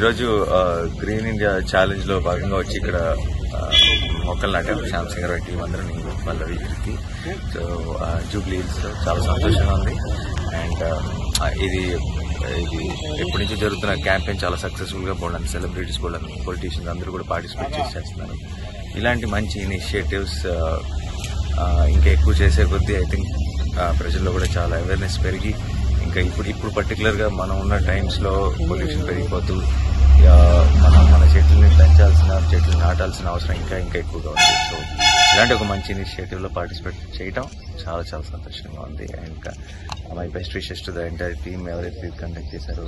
ఈరోజు green India challenge లో భాగంగా వచ్చి ఇక్కడ మొక్కలు నాటాం. శ్యామ్ సింగ్ రెడ్డి అందరం పల్లవి కీర్తి. సో జూబ్లీ హిల్స్ లో చాలా సంతోషంగా ఉంది. అండ్ ఇది ఎప్పటి నుంచి జరుగుతున్న క్యాంపెయిన్ చాలా సక్సెస్ఫుల్ గా బోల్డన్ సెలబ్రిటీస్ బోల్డన్ పొలిటీషియన్స్ అందరూ కూడా పార్టిసిపేట్ చేస్తున్నారు. ఇలాంటి మంచి ఇనిషియేటివ్స్ ఇంకా ఎక్కువ చేసే కొద్దీ ఐ థింక్ ప్రజల్లో కూడా చాలా అవేర్నెస్ పెరిగి ఇంకా ఇప్పుడు పర్టికులర్గా మనం ఉన్న టైమ్స్లో పొల్యూషన్ పెరిగిపోతూ మన చెట్లని చెట్లు నాటాల్సిన అవసరం ఇంకా ఎక్కువగా ఉంది. సో ఇలాంటి ఒక మంచి ఇనిషియేటివ్లో పార్టిసిపేట్ చేయడం చాలా చాలా సంతోషంగా ఉంది. And my best wishes to the entire team ఎవరైతే కండక్ట్ చేశారో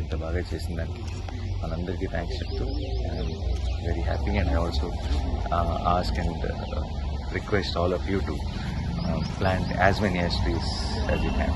ఇంత బాగా చేసిన దానికి మనందరికీ థ్యాంక్స్ చెప్తూ I'm very happy. And I also ask and request all of you to plant as many trees as you can.